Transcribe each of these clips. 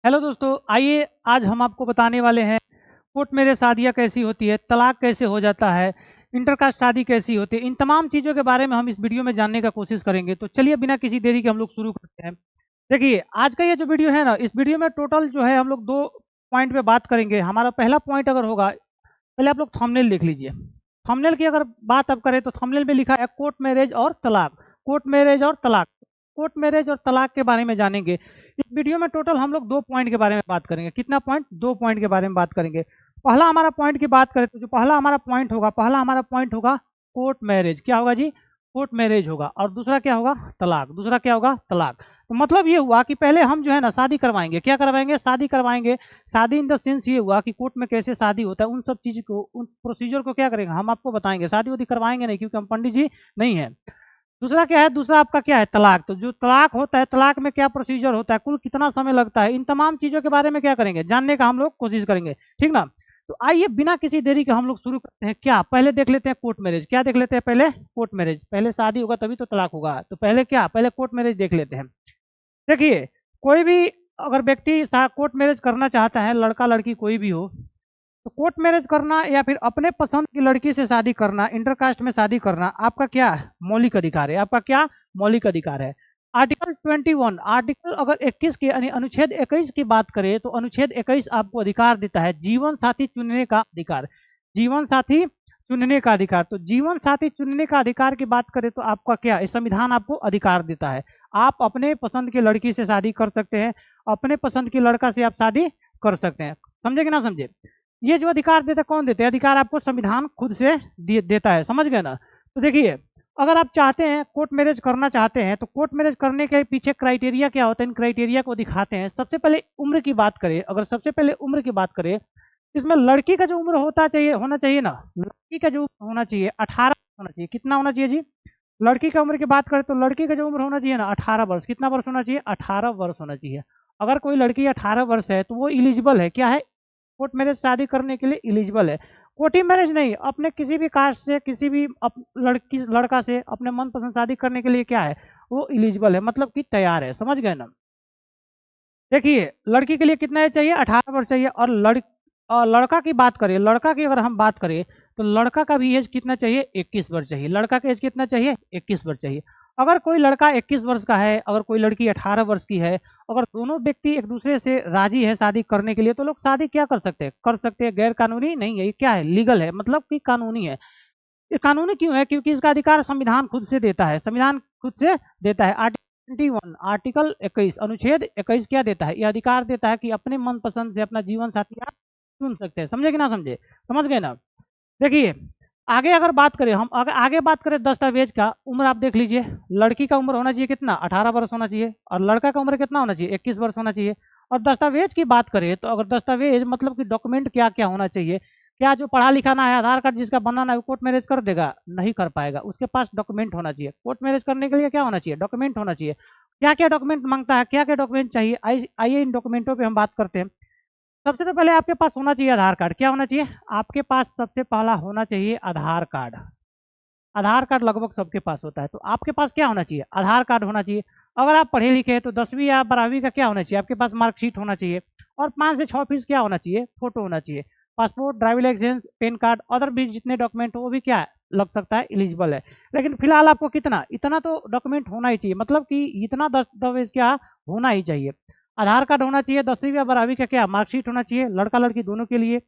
Hello दोस्तों, आइए आज हम आपको बताने वाले हैं कोर्ट मैरिज शादियाँ कैसी होती है, तलाक कैसे हो जाता है, इंटरकास्ट शादी कैसी होती है। इन तमाम चीज़ों के बारे में हम इस वीडियो में जानने का कोशिश करेंगे। तो चलिए बिना किसी देरी के हम लोग शुरू करते हैं। देखिए, आज का ये जो वीडियो है ना, इस वीडियो में टोटल जो है हम लोग 2 पॉइंट पे बात करेंगे। हमारा पहला पॉइंट अगर होगा, पहले आप लोग थंबनेल देख लीजिए। थंबनेल की अगर बात आप करें तो थंबनेल में लिखा है कोर्ट मैरिज और तलाक, कोर्ट मैरिज और तलाक। कोर्ट मैरिज और तलाक के बारे में जानेंगे। इस वीडियो में टोटल हम लोग 2 पॉइंट के बारे में बात करेंगे। कितना पॉइंट? 2 पॉइंट के बारे में बात करेंगे। पहला हमारा पॉइंट की बात करें तो जो पहला हमारा पॉइंट होगा कोर्ट मैरिज। क्या होगा जी? कोर्ट मैरिज होगा। और दूसरा क्या होगा? तलाक। दूसरा क्या होगा? तलाक। तो मतलब ये हुआ कि पहले हम जो है ना शादी करवाएंगे। क्या करवाएंगे? शादी करवाएंगे। शादी इन द सेंस ये हुआ कि कोर्ट में कैसे शादी होता है, उन सब चीज को, उन प्रोसीजर को क्या करेंगे, हम आपको बताएंगे। शादी वादी करवाएंगे नहीं, क्योंकि हम पंडित जी नहीं है। दूसरा क्या है? दूसरा आपका क्या है? तलाक। तो जो तलाक होता है, तलाक में क्या प्रोसीजर होता है, कुल कितना समय लगता है, इन तमाम चीजों के बारे में क्या करेंगे, जानने का हम लोग कोशिश करेंगे। ठीक ना? तो आइए बिना किसी देरी के हम लोग शुरू करते हैं। क्या पहले देख लेते हैं कोर्ट मैरिज। क्या देख लेते हैं पहले? Court marriage. पहले शादी होगा तभी तो तलाक होगा। तो पहले क्या? पहले कोर्ट मैरिज देख लेते हैं। देखिए, कोई भी अगर व्यक्ति कोर्ट मैरिज करना चाहता है, लड़का लड़की कोई भी हो, तो कोर्ट मैरिज करना या फिर अपने पसंद की लड़की से शादी करना, इंटरकास्ट में शादी करना, आपका क्या है? मौलिक अधिकार है। आपका क्या? मौलिक अधिकार है। आर्टिकल 21, आर्टिकल अगर 21 के यानी अनुच्छेद 21 की बात करें तो अनुच्छेद 21 आपको अधिकार देता है जीवन साथी चुनने का अधिकार। जीवन साथी चुनने का अधिकार। तो जीवन साथी चुनने का अधिकार की बात करें तो आपका क्या? इस संविधान आपको अधिकार देता है। आप अपने पसंद की लड़की से शादी कर सकते हैं, अपने पसंद की लड़का से आप शादी कर सकते हैं। समझे कि ना समझे? ये जो अधिकार देता है, कौन देता है? अधिकार आपको संविधान खुद से देता है। समझ गए ना? तो देखिए, अगर आप चाहते हैं कोर्ट मैरिज करना चाहते हैं तो कोर्ट मैरिज करने के पीछे क्राइटेरिया क्या होता है, इन क्राइटेरिया को दिखाते हैं। सबसे पहले उम्र की बात करें, अगर सबसे पहले उम्र की बात करें, इसमें लड़की का जो उम्र होना चाहिए ना, लड़की का जो उम्र होना चाहिए 18 होना चाहिए। कितना होना चाहिए जी? लड़की का उम्र की बात करें तो लड़की का जो उम्र होना चाहिए ना 18 वर्ष। कितना वर्ष होना चाहिए? 18 वर्ष होना चाहिए। अगर कोई लड़की 18 वर्ष है तो वो इलिजिबल है। क्या है? कोर्ट मैरिज शादी करने के लिए इलिजिबल है। कोर्ट मैरिज नहीं, अपने किसी भी कास्ट से, किसी भी लड़की लड़का से अपने मनपसंद शादी करने के लिए क्या है? वो इलिजिबल है, मतलब कि तैयार है। समझ गए ना? देखिए, लड़की के लिए कितना एज चाहिए? 18 वर्ष चाहिए। और लड़का की बात करें, लड़का की अगर हम बात करें तो लड़का का भी एज कितना चाहिए? 21 वर्ष चाहिए। लड़का का एज कितना चाहिए? 21 वर्ष चाहिए। अगर कोई लड़का 21 वर्ष का है, अगर कोई लड़की 18 वर्ष की है, अगर दोनों व्यक्ति एक दूसरे से राजी है शादी करने के लिए, तो लोग शादी क्या कर सकते हैं? कर सकते हैं। गैर कानूनी नहीं है, ये क्या है? लीगल है, मतलब कि कानूनी है। ये कानूनी क्यों है? क्योंकि इसका अधिकार संविधान खुद से देता है। संविधान खुद से देता है। आर्टिकल 21, आर्टिकल 21, अनुच्छेद 21 क्या देता है? यह अधिकार देता है कि अपने मनपसंद से अपना जीवन साथी आप चुन सकते हैं। समझे कि ना समझे? समझ गए ना? देखिए, आगे अगर बात करें, हम अगर आगे बात करें दस्तावेज का, उम्र आप देख लीजिए। लड़की का उम्र होना चाहिए कितना? 18 वर्ष होना चाहिए। और लड़का का उम्र कितना होना चाहिए? 21 वर्ष होना चाहिए। और दस्तावेज की बात करें तो अगर दस्तावेज मतलब कि डॉक्यूमेंट क्या क्या होना चाहिए, क्या जो पढ़ा लिखा ना है, आधार कार्ड जिसका बनाना है, कोर्ट मैरिज कर देगा? नहीं कर पाएगा। उसके पास डॉक्यूमेंट होना चाहिए। कोर्ट मैरिज करने के लिए क्या होना चाहिए? डॉक्यूमेंट होना चाहिए। क्या क्या डॉक्यूमेंट मांगता है, क्या क्या डॉक्यूमेंट चाहिए, आइए इन डॉक्यूमेंटों पे हम बात करते हैं। सबसे तो पहले आपके पास होना चाहिए आधार कार्ड। क्या होना चाहिए? आपके पास सबसे पहला होना चाहिए आधार कार्ड। आधार कार्ड लगभग सबके पास होता है। तो आपके पास क्या होना चाहिए? आधार कार्ड होना चाहिए। अगर आप पढ़े लिखे हैं तो 10वीं या 12वीं का क्या होना चाहिए? आपके पास मार्कशीट होना चाहिए। और 5 से 6 पीस क्या होना चाहिए? फोटो होना चाहिए। Passport, driving licence, PAN card, other भी जितने डॉक्यूमेंट हो वो भी क्या है? लग सकता है, एलिजिबल है। लेकिन फिलहाल आपको कितना, इतना तो डॉक्यूमेंट होना ही चाहिए, मतलब कि इतना दस्तावेज क्या होना ही चाहिए। आधार कार्ड होना चाहिए, 10वीं या 12वीं का क्या मार्कशीट होना चाहिए, लड़का लड़की दोनों के लिए।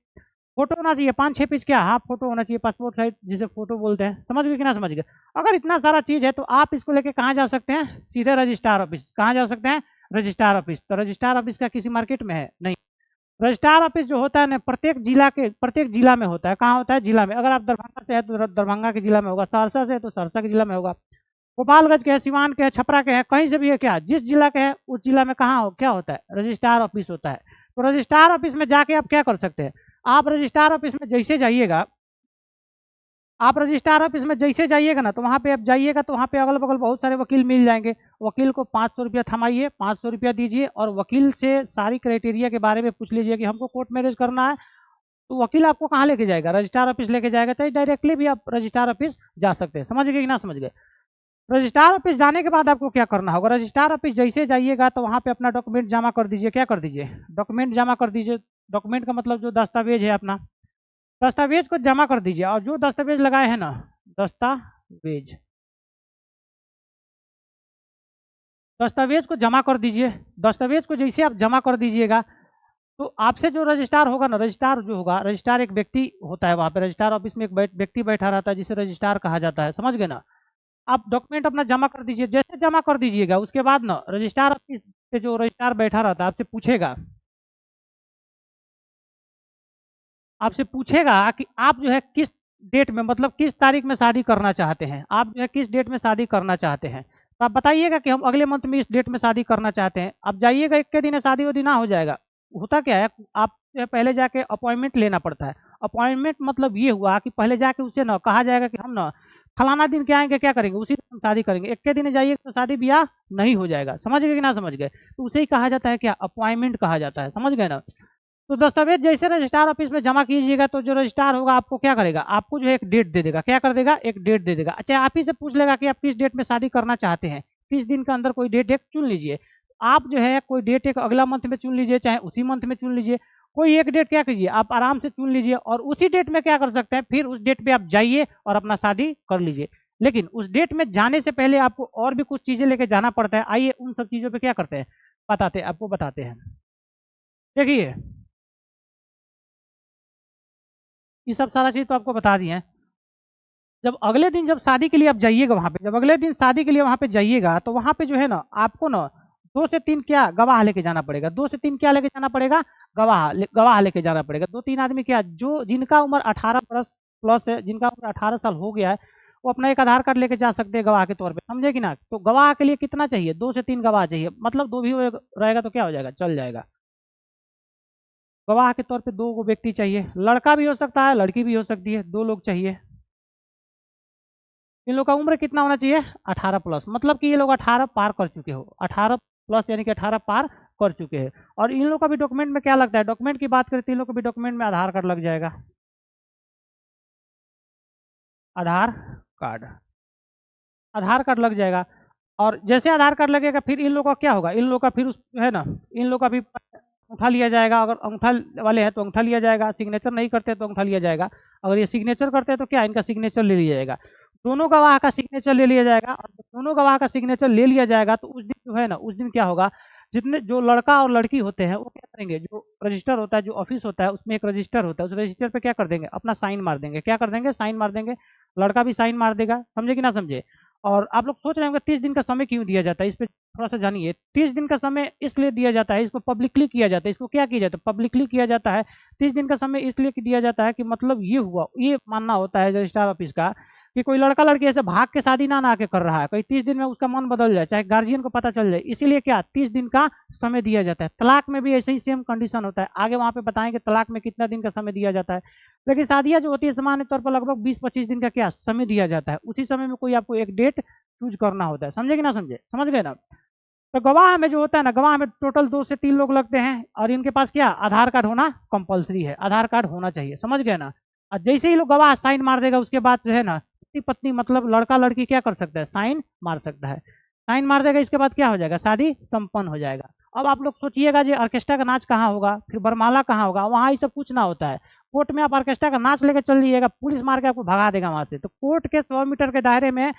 फोटो होना चाहिए 5-6 पीस, क्या हाफ फोटो होना चाहिए, पासपोर्ट साइज जिसे फोटो बोलते हैं। समझ गए कि ना समझ गए? अगर इतना सारा चीज है तो आप इसको लेके कहाँ जा सकते हैं? सीधे रजिस्ट्रार ऑफिस। कहाँ जा सकते हैं? Registrar office. तो रजिस्ट्रार ऑफिस का किसी मार्केट में है? नहीं। रजिस्ट्रार ऑफिस जो होता है ना, प्रत्येक जिला में होता है। कहाँ होता है? जिला में। अगर आप दरभंगा से है तो दरभंगा के जिला में होगा, सहरसा से है तो सहरसा के जिला में होगा, गोपालगंज के है, सिवान के है, छपरा के है, कहीं से भी है, क्या जिस जिला के है उस जिला में कहाँ हो, क्या होता है? रजिस्ट्रार ऑफिस होता है। तो रजिस्ट्रार ऑफिस में जाके आप क्या कर सकते हैं? आप रजिस्ट्रार ऑफिस में जैसे जाइएगा, आप रजिस्ट्रार ऑफिस में जैसे जाइएगा ना, तो वहाँ पे आप जाइएगा तो वहाँ पे अगल बगल बहुत सारे वकील मिल जाएंगे। वकील को 500 रुपया थमाइए, 500 रुपया दीजिए और वकील से सारी क्राइटेरिया के बारे में पूछ लीजिए कि हमको कोर्ट मैरिज करना है। तो वकील आपको कहाँ लेके जाएगा? रजिस्ट्रार ऑफिस लेके जाएगा। चाहे डायरेक्टली भी आप रजिस्ट्रार ऑफिस जा सकते हैं। समझ गए कि ना समझ गए? रजिस्ट्रार ऑफिस जाने के बाद आपको क्या करना होगा, रजिस्ट्रार ऑफिस जैसे जाइएगा तो वहाँ पे अपना डॉक्यूमेंट जमा कर दीजिए। क्या कर दीजिए, डॉक्यूमेंट जमा कर दीजिए। डॉक्यूमेंट का मतलब जो दस्तावेज है अपना, दस्तावेज को जमा कर दीजिए। और जो दस्तावेज लगाए हैं ना, दस्तावेज दस्तावेज को जमा कर दीजिए। दस्तावेज को जैसे आप जमा कर दीजिएगा तो आपसे जो रजिस्ट्रार होगा ना, रजिस्ट्रार जो होगा, रजिस्ट्रार एक व्यक्ति होता है वहाँ पे, रजिस्ट्रार ऑफिस में एक व्यक्ति बैठा रहता है जिसे रजिस्ट्रार कहा जाता है, समझ गए ना। आप डॉक्यूमेंट अपना जमा कर दीजिए। जैसे जमा कर दीजिएगा उसके बाद ना रजिस्ट्रार ऑफिस पे जो रजिस्ट्रार बैठा रहता है आपसे पूछेगा कि आप जो है किस डेट में, मतलब किस तारीख में शादी करना चाहते हैं। आप जो है किस डेट में शादी करना चाहते हैं, तो आप बताइएगा कि हम अगले मंथ में इस डेट में शादी करना चाहते हैं। आप जाइएगा एक के दिन शादी वादी ना हो जाएगा। होता क्या है, आप जो है पहले जाके अपॉइंटमेंट लेना पड़ता है। अपॉइंटमेंट मतलब ये हुआ कि पहले जाके उससे ना कहा जाएगा कि हम ना फलाना दिन के आएंगे, क्या करेंगे, उसी दिन हम शादी करेंगे। एक के दिन जाइएगा तो शादी ब्याह नहीं हो जाएगा, समझ गए कि ना समझ गए। तो उसे ही कहा जाता है क्या, अपॉइंटमेंट कहा जाता है, समझ गए ना। तो दस्तावेज जैसे रजिस्ट्रार ऑफिस में जमा कीजिएगा तो जो रजिस्ट्रार होगा आपको क्या करेगा, आपको जो है एक डेट दे देगा। क्या कर देगा, एक डेट दे देगा। अच्छा, आप ही से पूछ लेगा कि आप किस डेट में शादी करना चाहते हैं। 30 दिन के अंदर कोई डेट एक चुन लीजिए। आप जो है कोई डेट एक अगला मंथ में चुन लीजिए, चाहे उसी मंथ में चुन लीजिए। कोई एक डेट क्या कीजिए, आप आराम से चुन लीजिए और उसी डेट में क्या कर सकते हैं, फिर उस डेट पे आप जाइए और अपना शादी कर लीजिए। लेकिन उस डेट में जाने से पहले आपको और भी कुछ चीजें लेके जाना पड़ता है। आइए उन सब चीजों पे क्या करते हैं, बताते हैं। देखिए, ये सब सारा चीज तो आपको बता दिए हैं। जब अगले दिन जब शादी के लिए आप जाइएगा वहां पे, जब अगले दिन शादी के लिए वहां पे जाइएगा तो वहां पे जो है ना आपको ना 2 से 3 क्या गवाह लेके जाना पड़ेगा। 2 से 3 क्या लेके जाना पड़ेगा, गवाह लेके जाना पड़ेगा। 2-3 आदमी क्या, जो जिनका उम्र 18 वर्ष प्लस है, जिनका उम्र 18 साल हो गया है, वो अपना एक आधार कार्ड लेके जा सकते हैं गवाह के तौर पे, समझे कि ना। तो गवाह के लिए कितना चाहिए, 2 से 3 गवाह चाहिए। मतलब दो भी रहेगा तो क्या हो जाएगा, चल जाएगा। गवाह के तौर पे 2 व्यक्ति चाहिए। लड़का भी हो सकता है, लड़की भी हो सकती है, 2 लोग चाहिए। इन लोग का उम्र कितना होना चाहिए, 18 प्लस। मतलब कि ये लोग 18 पार कर चुके हो, 18 प्लस यानी कि 18 पार कर चुके हैं। और इन लोग का भी डॉक्यूमेंट में क्या लगता है, डॉक्यूमेंट की बात करें तो इन लोग का भी डॉक्यूमेंट में आधार कार्ड लग जाएगा। आधार कार्ड आधार कार्ड लग जाएगा। और जैसे आधार कार्ड लगेगा फिर इन लोग का क्या होगा, इन लोग का फिर उस है ना, इन लोग का भी अंगूठा लिया जाएगा। अगर अंगूठा वाले हैं तो अंगूठा लिया जाएगा, सिग्नेचर नहीं करते तो अंगूठा लिया जाएगा। अगर ये सिग्नेचर करते हैं तो क्या, इनका सिग्नेचर ले लिया जाएगा। दोनों गवाह का सिग्नेचर ले लिया जाएगा। और दोनों गवाह का सिग्नेचर ले लिया जाएगा तो उस दिन जो है ना, उस दिन क्या होगा, जितने जो लड़का और लड़की होते हैं वो क्या करेंगे, जो रजिस्टर होता है, जो ऑफिस होता है उसमें एक रजिस्टर होता है, उस रजिस्टर पे क्या कर देंगे, अपना साइन मार देंगे। क्या कर देंगे, साइन मार देंगे। लड़का भी साइन मार देगा, समझे कि ना समझे। और आप लोग सोच रहे होंगे 30 दिन का समय क्यों दिया जाता है, इस पर थोड़ा सा जानिए। 30 दिन का समय इसलिए दिया जाता है, इसको पब्लिकली किया जाता है। इसको क्या किया जाता है, पब्लिकली किया जाता है। 30 दिन का समय इसलिए दिया जाता है कि मतलब ये हुआ, ये मानना होता है रजिस्ट्रार ऑफिस का कि कोई लड़का लड़की ऐसे भाग के शादी ना आके कर रहा है, कहीं 30 दिन में उसका मन बदल जाए, चाहे गार्जियन को पता चल जाए। इसीलिए क्या 30 दिन का समय दिया जाता है। तलाक में भी ऐसे ही सेम कंडीशन होता है। आगे वहां पे बताएंगे तलाक में कितना दिन का समय दिया जाता है। लेकिन शादियां जो होती है सामान्य तौर पर लगभग 20-25 दिन का क्या समय दिया जाता है। उसी समय में कोई आपको एक डेट चूज करना होता है, समझे कि ना समझे, समझ गए ना। तो गवाह में जो होता है ना, गवाह में टोटल 2 से 3 लोग लगते हैं और इनके पास क्या आधार कार्ड होना कंपलसरी है, आधार कार्ड होना चाहिए, समझ गए ना। और जैसे ही लोग गवाह साइन मार देगा उसके बाद जो है ना पति पत्नी मतलब लड़का लड़की क्या कर सकता है, साइन मार सकता है। साइन मार देगा, इसके बाद क्या हो जाएगा, शादी संपन्न हो जाएगा। अब आप लोग सोचिएगा जी ऑर्केस्ट्रा का नाच कहाँ होगा, फिर बरमाला कहाँ होगा, वहाँ ये सब कुछ ना होता है। कोर्ट में आप ऑर्केस्ट्रा का नाच लेकर चल जाइएगा, पुलिस मार के आपको भगा देगा वहां से। तो कोर्ट के 100 मीटर के दायरे में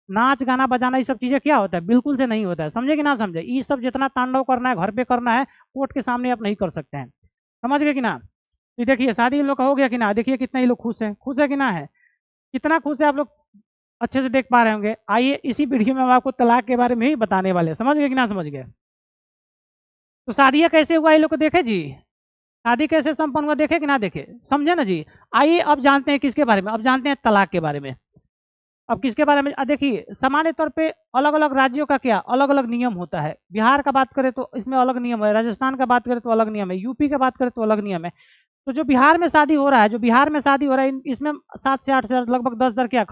नाच गाना बजाना ये सब चीजें क्या होता है, बिल्कुल से नहीं होता है, समझे कि ना समझे। ये सब जितना तांडव करना है घर पे करना है, कोर्ट के सामने आप नहीं कर सकते हैं, समझ गए कि ना। ये देखिए शादी इन लोग का हो गया कि ना, देखिए कितना ये लोग खुश है कि ना है, कितना खुश है आप लोग अच्छे से देख पा रहे होंगे। आइए इसी वीडियो में हम आपको तलाक के बारे में ही बताने वाले हैं, समझ गए कि ना समझ गए। तो शादियां कैसे हुआ ये लोग को देखे जी, शादी कैसे संपन्न हुआ देखे कि ना देखे, समझे ना जी। आइए अब जानते हैं किसके बारे में, अब जानते हैं तलाक के बारे में। अब किसके बारे में, देखिए सामान्य तौर पे अलग अलग राज्यों का क्या अलग अलग नियम होता है। बिहार का बात करें तो इसमें अलग नियम है, राजस्थान का बात करें तो अलग नियम है, यूपी का बात करें तो अलग नियम है। तो जो बिहार में शादी हो रहा है, जो बिहार में शादी हो रहा है इसमें 7 से 8 हजार लगभग 10 हजार क्या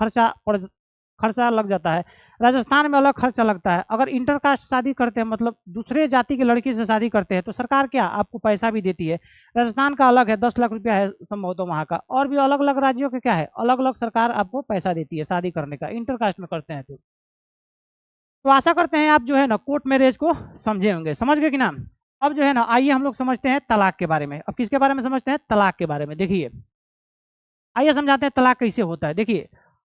खर्चा लग जाता है। राजस्थान में अलग खर्चा लगता है। अगर इंटरकास्ट शादी करते हैं मतलब दूसरे जाति की लड़की से शादी करते हैं तो सरकार क्या आपको पैसा भी देती है। राजस्थान का अलग है, 10 लाख रुपया है संभव तो वहाँ का। और भी अलग अलग राज्यों के क्या है, अलग अलग सरकार आपको पैसा देती है शादी करने का, इंटरकास्ट में करते हैं तो। तो आशा करते हैं आप जो है ना कोर्ट मैरिज को समझे होंगे, समझ गए कि ना। अब जो है ना आइए हम लोग समझते हैं तलाक के बारे में। अब किसके बारे में समझते हैं? तलाक के बारे में। देखिए आइए समझाते हैं तलाक कैसे होता है। देखिए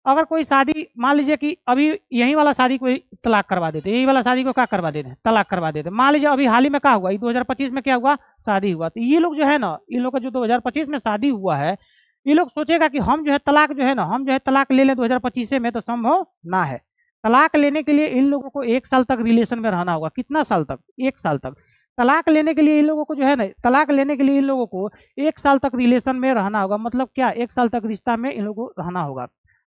अगर कोई शादी, मान लीजिए कि अभी यही वाला शादी कोई तलाक करवा देते, यही वाला शादी को क्या करवा देते, तलाक करवा देते। मान लीजिए अभी हाल ही में क्या हुआ, 2025 में क्या हुआ, शादी हुआ। तो ये लोग जो है ना, इन लोग का जो 2025 में शादी हुआ है, ये लोग सोचेगा कि हम जो है तलाक जो है ना, हम जो है तलाक ले लें 2025 में, तो संभव ना है। तलाक लेने के लिए इन लोगों को 1 साल तक रिलेशन में रहना होगा। कितना साल तक? 1 साल तक। तलाक लेने के लिए इन लोगों को जो है ना, तलाक लेने के लिए इन लोगों को 1 साल तक रिलेशन में रहना होगा। मतलब क्या? 1 साल तक रिश्ता में इन लोगों को रहना होगा।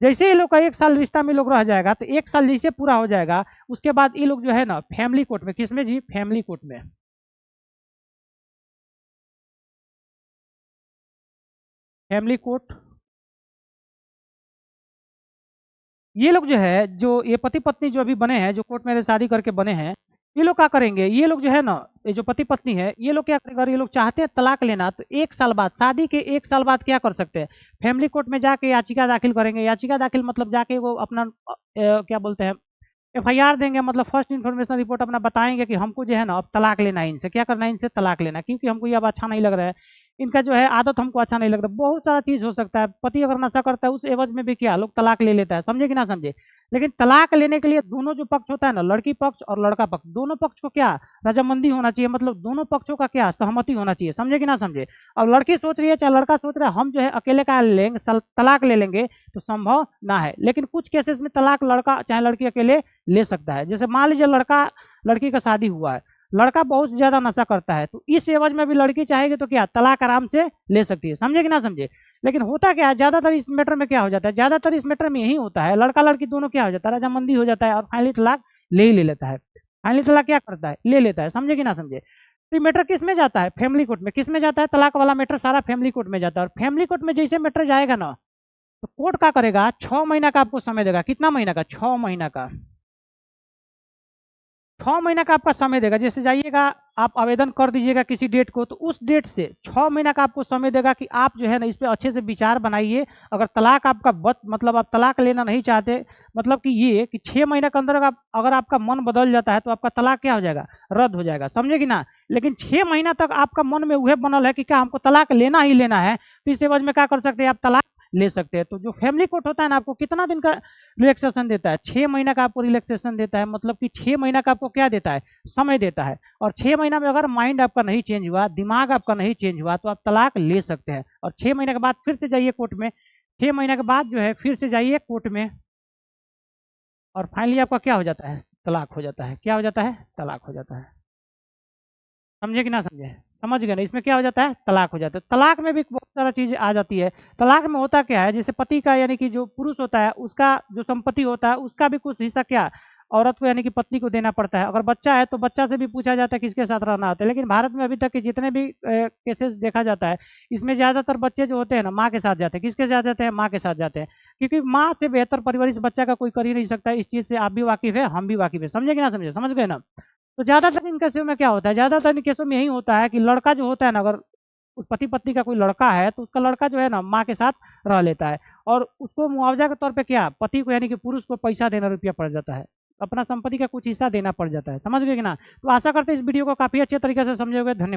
जैसे ये लोग का 1 साल रिश्ता में लोग रह जाएगा, तो 1 साल जैसे पूरा हो जाएगा, उसके बाद ये लोग जो है ना फैमिली कोर्ट में, किसमें जी? फैमिली कोर्ट में। फैमिली कोर्ट, ये लोग जो है, जो ये पति पत्नी जो अभी बने हैं, जो कोर्ट में शादी करके बने हैं, ये लोग क्या करेंगे? ये लोग जो है ना, ये जो पति पत्नी है, ये लोग क्या करेंगे? अगर ये लोग चाहते हैं तलाक लेना, तो 1 साल बाद, शादी के 1 साल बाद क्या कर सकते हैं? फैमिली कोर्ट में जाके याचिका दाखिल करेंगे। याचिका दाखिल मतलब जाके वो अपना क्या बोलते हैं, एफआईआर देंगे। मतलब फर्स्ट इन्फॉर्मेशन रिपोर्ट अपना बताएंगे कि हमको जो है ना अब तलाक लेना है, इनसे क्या करना है, इनसे तलाक लेना है, क्योंकि हमको ये अब अच्छा नहीं लग रहा है, इनका जो है आदत हमको अच्छा नहीं लग रहा। बहुत सारा चीज हो सकता है। पति अगर नशा करता है, उस एवज में भी क्या लोग तलाक ले लेता है, समझे कि ना समझे। लेकिन तलाक लेने के लिए दोनों जो पक्ष होता है ना, लड़की पक्ष और लड़का पक्ष, दोनों पक्ष को क्या रजामंदी होना चाहिए। मतलब दोनों पक्षों का क्या सहमति होना चाहिए, समझे कि ना समझे। अब लड़की सोच रही है चाहे लड़का सोच रहा है, हम जो है अकेले का लेंगे, तलाक ले लेंगे, तो संभव ना है। लेकिन कुछ केसेस में तलाक लड़का चाहे लड़की अकेले ले सकता है। जैसे मान लीजिए लड़का लड़की का शादी हुआ है, लड़का बहुत ज्यादा नशा करता है, तो इस एवज में भी लड़की चाहेगी तो क्या तलाक आराम से ले सकती है, समझे कि ना समझे। लेकिन होता क्या है, ज्यादातर इस मैटर में क्या हो जाता है, ज्यादातर इस मैटर में यही होता है, लड़का लड़की दोनों क्या हो जाता है, रजामंदी हो जाता है और फाइनली तलाक ले ही ले लेता है। फाइनली तलाक क्या करता है, ले लेता है, समझे कि ना समझे। तो मैटर किस में जाता है? फैमिली कोर्ट में। किस में जाता है? तलाक वाला मैटर सारा फैमिली कोर्ट में जाता है। और फैमिली कोर्ट में जैसे मैटर जाएगा ना, तो कोर्ट क्या करेगा, 6 महीना का आपको समय देगा। कितना महीना का? 6 महीना का। 6 महीना का आपका समय देगा। जैसे जाइएगा, आप आवेदन कर दीजिएगा किसी डेट को, तो उस डेट से 6 महीना का आपको समय देगा कि आप जो है ना इस पे अच्छे से विचार बनाइए। अगर तलाक आपका मतलब आप तलाक लेना नहीं चाहते, मतलब कि ये कि 6 महीना के अंदर अगर आपका मन बदल जाता है, तो आपका तलाक क्या हो जाएगा, रद्द हो जाएगा, समझे कि ना। लेकिन 6 महीना तक आपका मन में वह बनल है कि क्या हमको तलाक लेना ही लेना है, तो इस एवज में क्या कर सकते हैं, आप तलाक ले सकते हैं। तो जो फैमिली कोर्ट होता है ना, आपको कितना दिन का रिलैक्सेशन देता है? 6 महीना का आपको रिलैक्सेशन देता है। मतलब कि 6 महीना का आपको क्या देता है, समय देता है। और 6 महीना में अगर माइंड आपका नहीं चेंज हुआ, दिमाग आपका नहीं चेंज हुआ, तो आप तलाक ले सकते हैं। और 6 महीने के बाद फिर से जाइए कोर्ट में, 6 महीने के बाद जो है फिर से जाइए कोर्ट में, और फाइनली आपका क्या हो जाता है, तलाक हो जाता है। क्या हो जाता है? तलाक हो जाता है। समझे कि ना समझे? समझ गए ना। इसमें क्या हो जाता है, तलाक हो जाता है। तलाक में भी बहुत सारा चीज आ जाती है। तलाक में होता क्या है, जैसे पति का यानी कि जो पुरुष होता है, उसका जो संपत्ति होता है, उसका भी कुछ हिस्सा क्या औरत को यानी कि पत्नी को देना पड़ता है। अगर बच्चा है तो बच्चा से भी पूछा जाता है किसके साथ रहना होता है। लेकिन भारत में अभी तक के जितने भी केसेस देखा जाता है, इसमें ज्यादातर बच्चे जो होते हैं ना माँ के साथ जाते हैं। किसके साथ जाते हैं? माँ के साथ जाते हैं। क्योंकि माँ से बेहतर परवरिश बच्चा का कोई कर ही नहीं सकता। इस चीज से आप भी वाकिफ है, हम भी वाकिफ है, समझे कि ना समझे, समझ गए ना। तो ज्यादातर इन केसों में क्या होता है, ज्यादातर इन केसों में यही होता है कि लड़का जो होता है ना, अगर उस पति पत्नी का कोई लड़का है, तो उसका लड़का जो है ना माँ के साथ रह लेता है, और उसको मुआवजा के तौर पे क्या पति को यानी कि पुरुष को पैसा देना, रुपया पड़ जाता है, अपना संपत्ति का कुछ हिस्सा देना पड़ जाता है, समझ गए कि ना। तो आशा करते हैं इस वीडियो को काफी अच्छे तरीके से समझे होंगे। धन्यवाद।